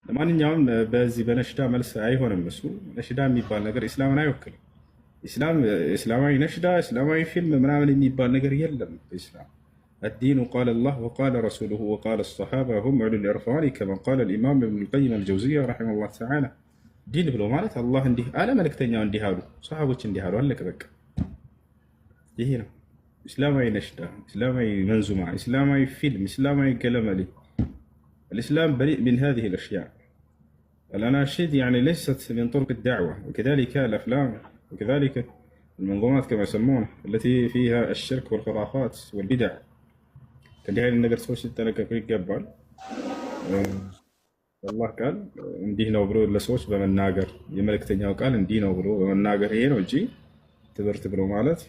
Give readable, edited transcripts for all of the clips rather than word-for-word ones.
ለማንኛውም በዚህ በነሽዳ መልስ አይሆንም። እሱ ነሽዳ የሚባል ነገር ኢስላምን አይወክልም። እስላማዊ ነሽዳ፣ እስላማዊ ፊልም ምናምን የሚባል ነገር የለም በኢስላም። الدين قال الله وقال رسوله وقال الصحابة هم أولو الإرفان كما قال الإمام ابن القيم الجوزية رحمه الله تعالى ዲን ብሎ ማለት አላህ እንዲህ አለ፣ መልእክተኛው እንዲህ አሉ፣ ሰሃቦች እንዲህ አሉ፣ አለቀ በቃ። ይሄ ነው እስላማዊ ነሽዳ፣ እስላማዊ መንዙማ፣ እስላማዊ ፊልም፣ እስላማዊ ገለመሌ። الإسلام بريء من هذه الأشياء. الأناشيد يعني ليست من طرق الدعوة، وكذلك الأفلام، وكذلك المنظومات كما يسمونها التي فيها الشرك والخرافات والبدع. كان هاي النقر سوش تنكر يقبل والله قال እንዲህ ነው ብሎ ለሰዎች በመናገር የመልእክተኛው ቃል እንዲህ ነው ብሎ በመናገር ይሄ ነው እንጂ ትምህርት ብሎ ማለት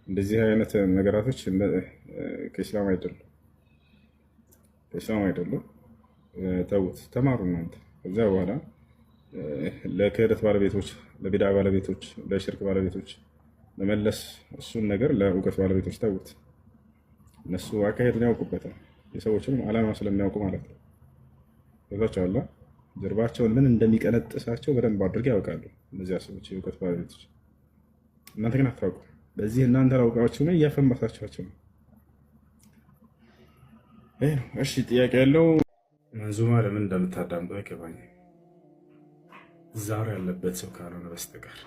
እንደዚህ አይነት ነገራቶች ከእስላም አይደሉም፣ ከእስላም አይደሉም። ተውት፣ ተማሩ እናንተ። ከዛ በኋላ ለክህደት ባለቤቶች፣ ለቢድዓ ባለቤቶች፣ ለሽርክ ባለቤቶች ለመለስ እሱን ነገር ለእውቀት ባለቤቶች ተውት። እነሱ አካሄዱን ያውቁበታል፣ የሰዎችንም ዓላማ ስለሚያውቁ ማለት ነው። ከዛቸው ጀርባቸውን ምን እንደሚቀነጥሳቸው በደንብ አድርገው ያውቃሉ እነዚያ ሰዎች፣ የእውቀት ባለቤቶች። እናንተ ግን አታውቁ። በዚህ እናንተ አውቃችሁ ነው እያፈመሳችኋቸው ነው። ይሄ ነው። እሺ፣ ጥያቄ ያለው መንዙማ ለምን እንደምታዳምጡ አይገባኝም። ዛሬ ያለበት ሰው ካልሆነ በስተቀር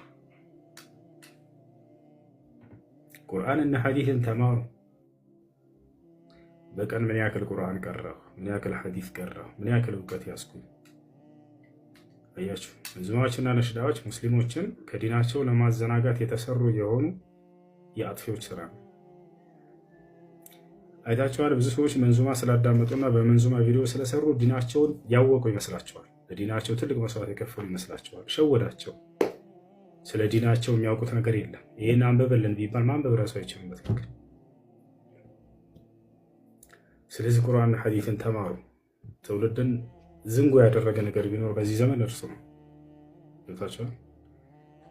ቁርአንና ሐዲስን ተማሩ። በቀን ምን ያክል ቁርአን ቀራሁ፣ ምን ያክል ሐዲስ ቀራሁ፣ ምን ያክል እውቀት ያስኩኝ። አያችሁ፣ መንዙማዎችና ነሽዳዎች ሙስሊሞችን ከዲናቸው ለማዘናጋት የተሰሩ የሆኑ የአጥፊዎች ስራ ነው። አይታችኋል። ብዙ ሰዎች መንዙማ ስላዳመጡና በመንዙማ ቪዲዮ ስለሰሩ ዲናቸውን ያወቁ ይመስላቸዋል። ለዲናቸው ትልቅ መስዋዕት የከፈሉ ይመስላቸዋል። ሸወዳቸው። ስለ ዲናቸው የሚያውቁት ነገር የለም። ይህን አንብበልን ቢባል ማንበብ ራሱ አይችልም በትክክል። ስለዚህ ቁርአንና ሐዲስን ተማሩ። ትውልድን ዝንጎ ያደረገ ነገር ቢኖር በዚህ ዘመን እርሱ ነው።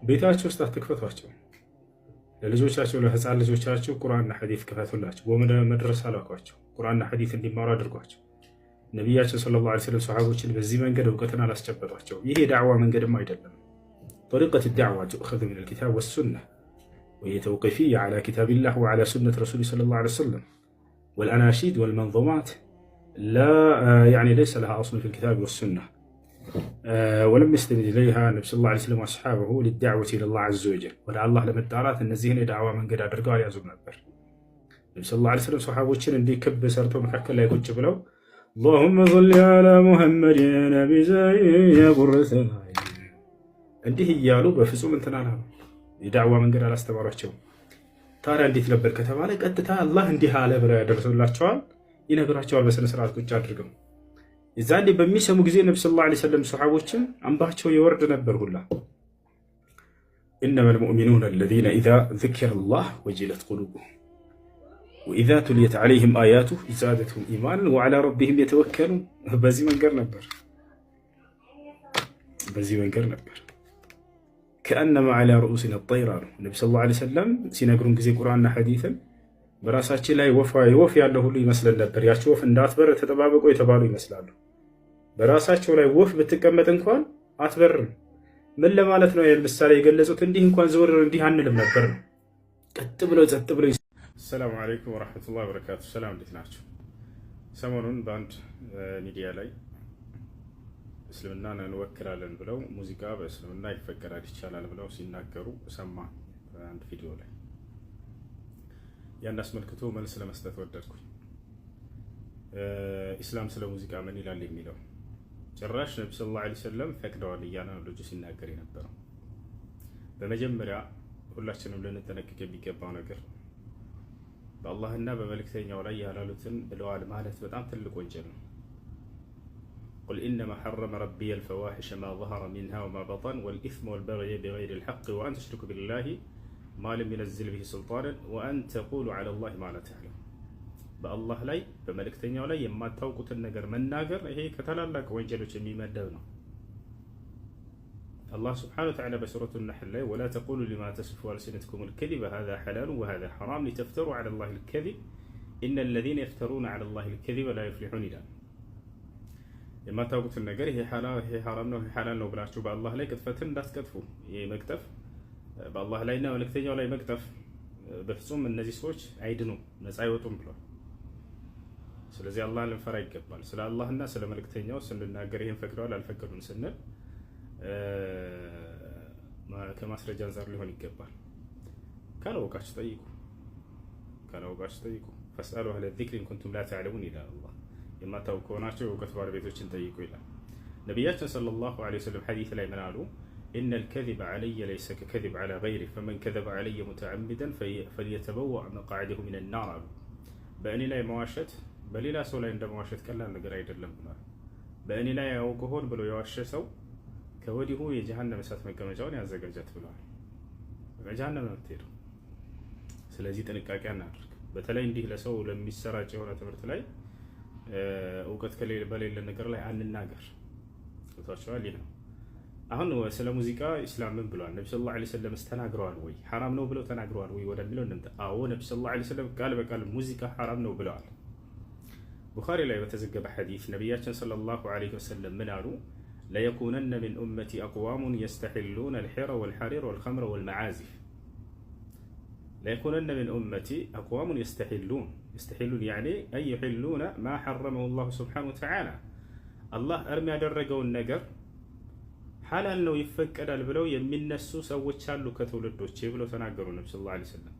ቤታቸው ውስጥ አትክፈቷቸው። ለልጆቻቸው ለህፃን ልጆቻቸው ቁርአንና ሐዲስ ክፈቱላቸው። ወደ መድረሳ ላኳቸው። ቁርአንና ሐዲስ እንዲማሩ አድርጓቸው። ነቢያችን ሰለላሁ ዐለይሂ ወሰለም ሰሃቦችን በዚህ መንገድ እውቀትን አላስጨበጧቸው። ይሄ የዳዕዋ መንገድም አይደለም። طريقة الدعوة تؤخذ من الكتاب والسنة وهي توقيفية على كتاب الله وعلى سنة رسوله صلى الله عليه وسلم. والأناشيد والمنظومات لا يعني ليس لها أصل في الكتاب والسنة، ولم يستند إليها النبي صلى الله عليه وسلم وأصحابه للدعوة إلى الله عز وجل. ودعا الله لما الدارات النزيهن دعوة من قد أدرقوا يعزم نبر. النبي صلى الله عليه وسلم صحابه اللي كب سرتهم حكى لا يقول بلو اللهم صل على محمد يا نبي زي يا قرة እንዲህ እያሉ በፍጹም እንትናና የዳዕዋ መንገድ አላስተማሯቸውም። ታዲያ እንዴት ነበር ከተባለ ቀጥታ አላህ እንዲህ አለ ብለው ያደርሱላቸዋል፣ ይነግራቸዋል በስነ ስርዓት ቁጭ አድርገው። የዛኔ በሚሰሙ ጊዜ ነብዩ ሰለላሁ ዐለይሂ ወሰለም ሰሃቦችን አንባቸው የወርድ ነበር ሁላ። إنما المؤمنون الذين إذا ذكر الله وجلت قلوبهم وإذا تليت عليهم آياته زادتهم إيمانا وعلى ربهم يتوكلون. በዚህ መንገድ ነበር كأنما على رؤوسنا الطير አሉ ነብዩ ሰለላሁ ዐለይሂ ወሰለም ሲነግሩን ጊዜ ቁርአንና ሐዲስን በራሳችን ላይ ወፍ ያለው ሁሉ ይመስለን ነበር። ያቺ ወፍ እንዳትበር ተጠባበቁ የተባሉ ይመስላሉ። በራሳቸው ላይ ወፍ ብትቀመጥ እንኳን አትበርም። ምን ለማለት ነው? ምሳሌ የገለጹት እንዲህ እንኳን ዘወር እንዲህ አንልም ነበር ነው። ቀጥ ብለው ጸጥ ብለው። ሰላም አለይኩም ወራህመቱላሂ ወበረካቱ። ሰላም፣ እንዴት ናችሁ? ሰሞኑን በአንድ ሚዲያ ላይ እስልምናን እንወክላለን ብለው ሙዚቃ በእስልምና ይፈቀዳል ይቻላል ብለው ሲናገሩ ሰማ በአንድ ቪዲዮ ላይ። ያን አስመልክቶ መልስ ለመስጠት ወደድኩኝ። ኢስላም ስለ ሙዚቃ ምን ይላል የሚለው ጭራሽ ነብዩ ሰለላሁ ዐለይሂ ወሰለም ፈቅደዋል እያለ ነው ልጁ ሲናገር የነበረው። በመጀመሪያ ሁላችንም ልንጠነቀቅ የሚገባው ነገር በአላህና በመልእክተኛው ላይ ያላሉትን ብለዋል ማለት በጣም ትልቅ ወንጀል ነው። قل إنما حرم ربي الفواحش ما ظهر منها وما بطن والإثم والبغي بغير الحق وأن تشركوا بالله ما لم ينزل به سلطانا وأن تقولوا على الله ما لا تعلم. بالله لاي بملكتنياو لاي يما تاوقوتن ነገር መናገር ይሄ ከተላላቅ ወንጀሎች የሚመደብ ነው። الله سبحانه وتعالى بسورة النحل ولا تقولوا لما تصف ألسنتكم الكذب هذا حلال وهذا حرام لتفتروا على الله الكذب إن الذين يفترون على الله الكذب لا يفلحون. የማታውቁትን ነገር ይሄ ሐራም ነው ይሄ ሐላል ነው ብላችሁ በአላህ ላይ ቅጥፈትን እንዳትቀጥፉ። ይሄ መቅጠፍ በአላህ ላይና መልእክተኛው ላይ መቅጠፍ በፍጹም እነዚህ ሰዎች አይድኑም፣ ነፃ አይወጡም ብሏል። ስለዚህ አላህ ልንፈራ ይገባል። ስለ አላህና ስለ መልእክተኛው ስንናገር ይሄን ፈቅደዋል አልፈቀዱም ስንል ከማስረጃ አንፃር ሊሆን ይገባል። ካላወቃችሁ ጠይቁ። ፈስአሉ አህለ ዚክሪ ኢን ኩንቱም ላ ተዕለሙን ይላል አላህ። የማታውቁ ከሆናችሁ የእውቀት ባለቤቶችን ጠይቁ ይላል። ነቢያችን ሰለላሁ ዐለይሂ ወሰለም ሐዲስ ላይ ምን አሉ? ኢነል ከዚበ ዐለየ ለይሰ ከከዚብ ዐላ ገይሪህ ፈመን ከዘበ ዐለየ ሙተዐሚደን ፈልየተበወዕ መቅዐደሁ ሚነ ናር አሉ። በእኔ ላይ መዋሸት በሌላ ሰው ላይ እንደመዋሸት ቀላል ነገር አይደለም ብሏል። በእኔ ላይ ያውቅ ሆን ብሎ የዋሸ ሰው ከወዲሁ የጀሃነም እሳት መቀመጫውን ያዘጋጃት ብለዋል። በጀሃነም ነው የምትሄደው። ስለዚህ ጥንቃቄ እናድርግ። በተለይ እንዲህ ለሰው ለሚሰራጭ የሆነ ትምህርት ላይ እውቀት በሌለ ነገር ላይ አንናገር። ታውቃላችሁ። ይሄ ነው አሁን ስለ ሙዚቃ ኢስላም ምን ብሏል? ነብዩ ሰለላሁ ዐለይሂ ወሰለም ተናግረዋል ወይ? ሐራም ነው ብለው ተናግረዋል ወይ ወደሚለው እንምጣ። አዎ ነብዩ ሰለላሁ ዐለይሂ ወሰለም ቃል በቃል ሙዚቃ ሐራም ነው ብለዋል። ቡኻሪ ላይ በተዘገበ ሐዲስ ነቢያችን ሰለላሁ ዐለይሂ ወሰለም ምን አሉ? ለየኩነነ ሚን ኡመቲ አቅዋሙን የስተሒሉነ አልሒረ ወልሐሪር ወልኸምረ ወልመዓዚፍ። ለየኩነነ ሚን ኡመቲ አቅዋሙን የስተሒሉን ያዕኒ አን ዩሒሉነ ማ ሐረመሁ ላሁ ሱብሓነሁ ወተዓላ። አላህ እርም ያደረገውን ነገር ሐላል ነው ይፈቀዳል ብለው የሚነሱ ሰዎች አሉ ከትውልዶቼ ብለው ተናገሩ ነብዩ ሰለላሁ ዐለይሂ ወሰለም።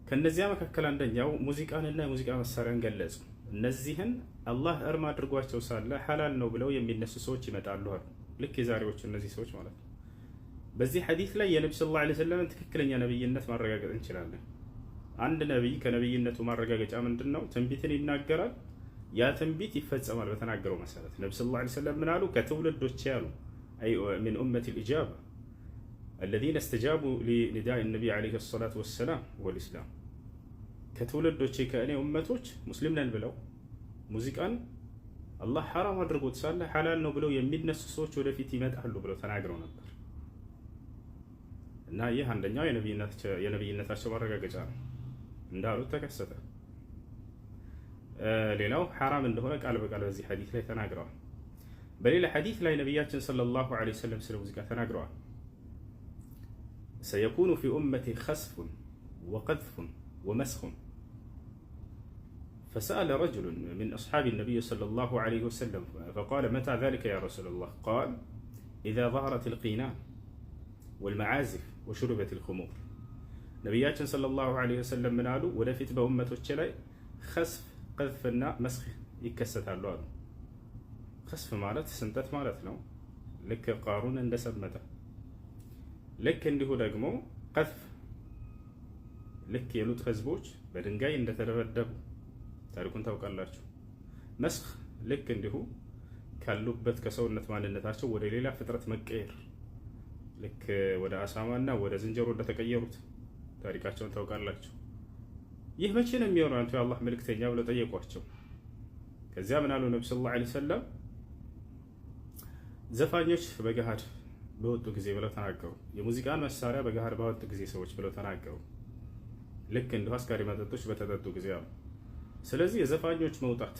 ከነዚያ መካከል አንደኛው ሙዚቃንና የሙዚቃ መሳሪያን ገለጹ። እነዚህን አላህ እርም አድርጓቸው ሳለ ሐላል ነው ብለው የሚነሱ ሰዎች ይመጣሉ አሉ። ልክ የዛሬዎቹ እነዚህ ሰዎች ማለት ነው። በዚህ ሐዲስ ላይ የነብዩ ሰለላሁ ዐለይሂ ወሰለም ትክክለኛ ነብይነት ማረጋገጥ እንችላለን። አንድ ነብይ ከነብይነቱ ማረጋገጫ ምንድነው? ትንቢትን ይናገራል፣ ያ ትንቢት ይፈጸማል በተናገረው መሰረት። ነብዩ ሰለላሁ ዐለይሂ ወሰለም ምን አሉ? ከትውልዶቼ ያሉ አይ ሚን ኡመቲ الإجابة الذين استجابوا لنداء النبي عليه الصلاة والسلام والإسلام። ከትውልዶቼ ከእኔ ኡመቶች ሙስሊም ነን ብለው ሙዚቃን አላህ ሐራም አድርጎት ሳለ ሐላል ነው ብለው የሚነሱ ሰዎች ወደፊት ይመጣሉ ብለው ተናግረው ነበር። እና ይህ አንደኛው የነብይነታቸው ማረጋገጫ ነው። እንዳሉት ተከሰተ። ሌላው ሐራም እንደሆነ ቃል በቃል በዚህ ሐዲስ ላይ ተናግረዋል። በሌላ ሐዲስ ላይ ነቢያችን ሰለላሁ ዐለይሂ ወሰለም ስለ ሙዚቃ ተናግረዋል። ሰየኩኑ ፊ ኡመቲ ኸስፉን ወቀዝፉን ወመስኹን فسأل رجل من أصحاب النبي صلى الله عليه وسلم فقال متى ذلك يا رسول الله؟ قال إذا ظهرت القينان والمعازف وشربت الخمور። ነቢያችን ሰለላሁ ዐለይሂ ወሰለም ምን አሉ? ወደፊት በኡመቶች ላይ ኸስፍ ቀዝፍና መስኽ ይከሰታሉ አሉ። ኸስፍ ማለት ስንጠት ማለት ነው። ልክ ቃሩን እንደሰመጠ ልክ እንዲሁ ደግሞ ቀዝፍ ልክ የሉጥ ህዝቦች በድንጋይ እንደተደበደቡ ታሪኩን ታውቃላችሁ። መስኽ ልክ እንዲሁ ካሉበት ከሰውነት ማንነታቸው ወደ ሌላ ፍጥረት መቀየር ልክ ወደ አሳማና ወደ ዝንጀሮ እንደተቀየሩት ታሪካቸውን ታውቃላችሁ። ይህ መቼ ነው የሚሆነው አንተ የአላህ መልእክተኛ ብለው ጠየቋቸው። ከዚያ ምን አሉ ነብዩ ሰለላሁ ዐለይሂ ወሰለም? ዘፋኞች በገሃድ በወጡ ጊዜ ብለው ተናገሩ። የሙዚቃን መሳሪያ በገሃድ ባወጡ ጊዜ ሰዎች ብለው ተናገሩ። ልክ እንዲሁ አስካሪ መጠጦች በተጠጡ ጊዜ አሉ። ስለዚህ የዘፋኞች መውጣት፣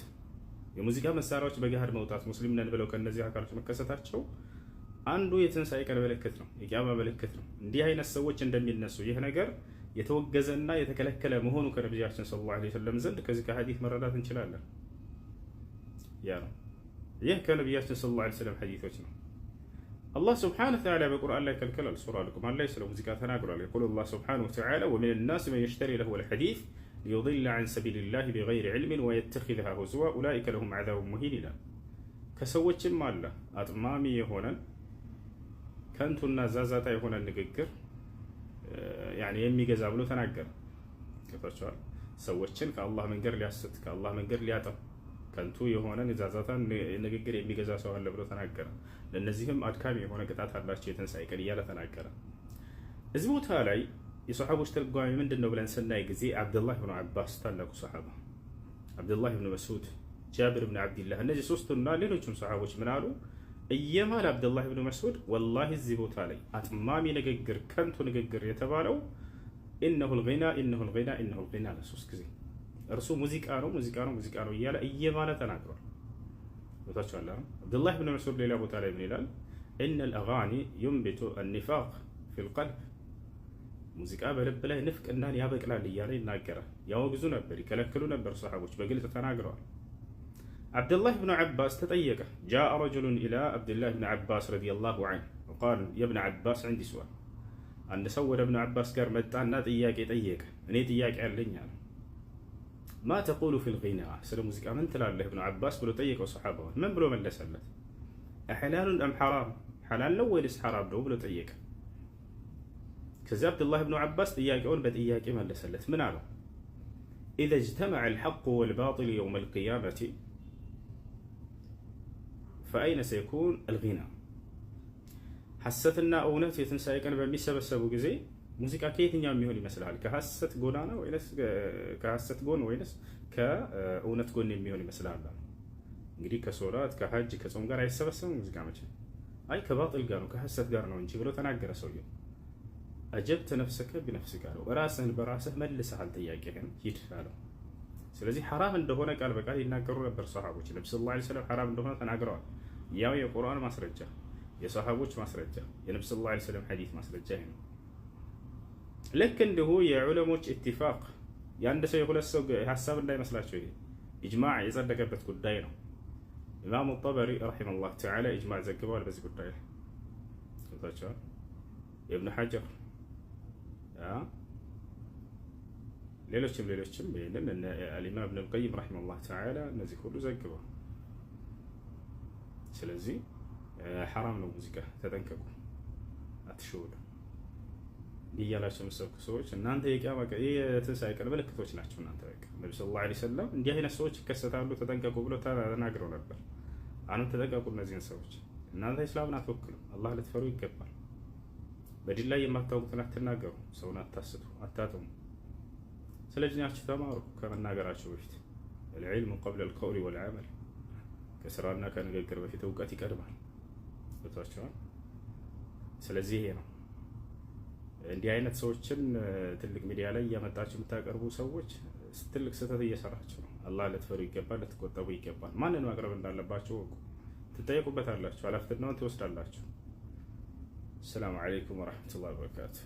የሙዚቃ መሳሪያዎች በገሃድ መውጣት፣ ሙስሊም ነን ብለው ከነዚህ አካሎች መከሰታቸው አንዱ የትንሣኤ ቀን ምልክት ነው፣ የቂያማ ምልክት ነው። እንዲህ አይነት ሰዎች እንደሚነሱ ይህ ነገር የተወገዘና የተከለከለ መሆኑ ከነቢያችን ሰለላሁ ዐለይሂ ወሰለም ዘንድ ከዚህ ከሐዲስ መረዳት እንችላለን። ያ ነው ይህ ከነቢያችን ሰለላሁ ዐለይሂ ወሰለም ሐዲሶች ነው። አላህ ሱብሓነሁ ወተዓላ በቁርአን ላይ ከልክሏል። ሱራ ሉቅማን ላይ ስለ ሙዚቃ ተናግሯል። የቁል አላህ ሱብሓነሁ ወተዓላ ወሚነ ናሲ መን የሽተሪ ለሁወል ሐዲስ ሊዩዲለ ዐን ሰቢሊላሂ ቢገይሪ ዒልሚን ወየተኺዘሃ ሁዝዋ ኡላኢከ ለሁም ዐዛቡን ሙሂን ይላል። ከሰዎችም አለ አጥማሚ የሆነን ከንቱና ዛዛታ የሆነ ንግግር የሚገዛ ብሎ ተናገረ። ከፈርቻል ሰዎችን ከአላህ መንገድ ሊያስት ከአላህ መንገድ ሊያጠም ከንቱ የሆነ ዛዛታ ንግግር የሚገዛ ሰው አለ ብሎ ተናገረ። ለነዚህም አድካሚ የሆነ ቅጣት አላቸው የትንሣኤ ቀን እያለ ተናገረ። እዚህ ቦታ ላይ የሰሓቦች ትርጓሜ ምንድነው ብለን ስናይ ጊዜ አብዱላህ ብን አባስ ታላቁ ሰሓባ፣ አብዱላህ ብን መስዑድ፣ ጃብር ብን አብድላህ እነዚህ ሶስቱና ሌሎችም ሰሓቦች ምን አሉ? እየማል አብዱላህ ብን መስዑድ ወላሂ እዚህ ቦታ ላይ አጥማሚ ንግግር ከንቱ ንግግር የተባለው ኢነሁል ጊና ኢነሁል ጊና ኢነሁል ጊና ለሶስት ጊዜ እርሱ ሙዚቃ ነው ሙዚቃ ነው ሙዚቃ ነው እያለ እየማለ ተናግሯል። ቦታቸዋል። አብዱላህ ብን መስዑድ ሌላ ቦታ ላይ ምን ይላል? ኢነል አጋኒ ዩንቢቱ አኒፋቅ ፊል ቀልብ፣ ሙዚቃ በልብ ላይ ንፍቅናን ያበቅላል እያለ ይናገራል። ያወግዙ ነበር፣ ይከለክሉ ነበር። ሰሓቦች በግልጽ ተናግረዋል። አብዱላህ ብን ዓባስ ተጠየቀ። ጃአ ረጁሉን ኢላ አብዱላህ ብን ዓባስ ረዲየላሁ ዐንሁ ወቃል የብነ ዓባስ ዐንዲ ሱአል። አንድ ሰው ወደ እብነ ዓባስ ጋር መጣና ጥያቄ ጠየቀ። እኔ ጥያቄ አለኝ አለ። ማ ተቁሉ ፊል ጊና፣ ስለ ሙዚቃ ምን ትላለህ እብነ ዓባስ ብሎ ጠየቀው ሰሓባውን። ምን ብሎ መለሰለት? አሕላሉን አም ሐራም፣ ሐላል ነው ወይስ ሐራም ነው ብሎ ጠየቀ። ከዚያ አብዱላህ ብን ዓባስ ጥያቄውን በጥያቄ መለሰለት። ምን አለው? ኢዘ እጅተመዐ አልሐቁ ወልባጢል የውመ አልቂያመቲ ፈአይነ ሰየኩን አልጊና። ሐሰትና እውነት የትንሣኤ ቀን በሚሰበሰቡ ጊዜ ሙዚቃ ከየትኛው የሚሆን ይመስልሃል? ከሐሰት ጎዳና ወይስ ከሐሰት ጎን ወይስ ከእውነት ጎን የሚሆን ይመስልሃል? እንግዲህ ከሶላት ከሐጅ ከጾም ጋር አይሰበሰብም ሙዚቃ መቼ። አይ ከባጢል ጋር ነው ከሐሰት ጋር ነው እንጂ ብሎ ተናገረ ሰውየው። አጀብተ ነፍሰከ ቢነፍሲከ አለው። ራስህን በራስህ መልሰሃል ጥያቄህን፣ ሂድ አለው። ስለዚህ ሐራም እንደሆነ ቃል በቃል ይናገሩ ነበር ሰሃቦች። ነብዩ ሰለላሁ ዐለይሂ ወሰለም ሐራም እንደሆነ ተናግረዋል። ያው የቁርአን ማስረጃ፣ የሰሃቦች ማስረጃ፣ የነብዩ ሰለላሁ ዐለይሂ ወሰለም ሐዲስ ማስረጃ ነው። ልክ እንዲሁ የዑለሞች ኢትፋቅ፣ የአንድ ሰው የሁለት ሰው ሐሳብ እንዳይመስላቸው፣ ይሄ ኢጅማዕ የጸደቀበት ጉዳይ ነው። ኢማሙ ጠበሪ ረሂመሁላህ ተዓላ ኢጅማዕ ዘግበዋል በዚህ ጉዳይ ላይ ታቻው። ኢብኑ ሐጀር ሌሎችም ይህንን አልኢማም ኢብኑል ቀይም ረሂመሁላህ ተዓላ እነዚህ ሁሉ ዘግበዋል። ስለዚህ ሐራም ነው ሙዚቃ፣ ተጠንቀቁ፣ አትሸወዱ እያላቸው የምትሰብኩ ሰዎች እናንተ የትንሣኤ ቀን ምልክቶች ናቸው። እናንተ በቃ ነብዩ ሰለላሁ ዐለይሂ ወሰለም እንዲህ አይነት ሰዎች ይከሰታሉ ተጠንቀቁ ብሎ ተናግረው ነበር። አሁንም ተጠንቀቁ እነዚህን ሰዎች። እናንተ እስላምን አትወክሉ፣ አላህ ልትፈሩ ይገባል። በዲን ላይ የማታውቁትን አትናገሩ፣ ሰውን አታስቱ፣ አታጥሙ። ስለ ዲናችሁ ተማሩ ከመናገራችሁ በፊት። العلم قبل القول والعمل፣ ከስራና ከንግግር በፊት እውቀት ይቀድማል። ወጣችኋል። ስለዚህ ይሄ ነው። እንዲህ አይነት ሰዎችን ትልቅ ሚዲያ ላይ እያመጣችሁ የምታቀርቡ ሰዎች ትልቅ ስህተት እየሰራችሁ ነው። አላህ ልትፈሩ ይገባል፣ ልትቆጠቡ ይገባል። ማንን ማቅረብ እንዳለባችሁ ትጠየቁበታላችሁ፣ ኃላፊነቱን ትወስዳላችሁ። السلام عليكم ورحمة الله وبركاته.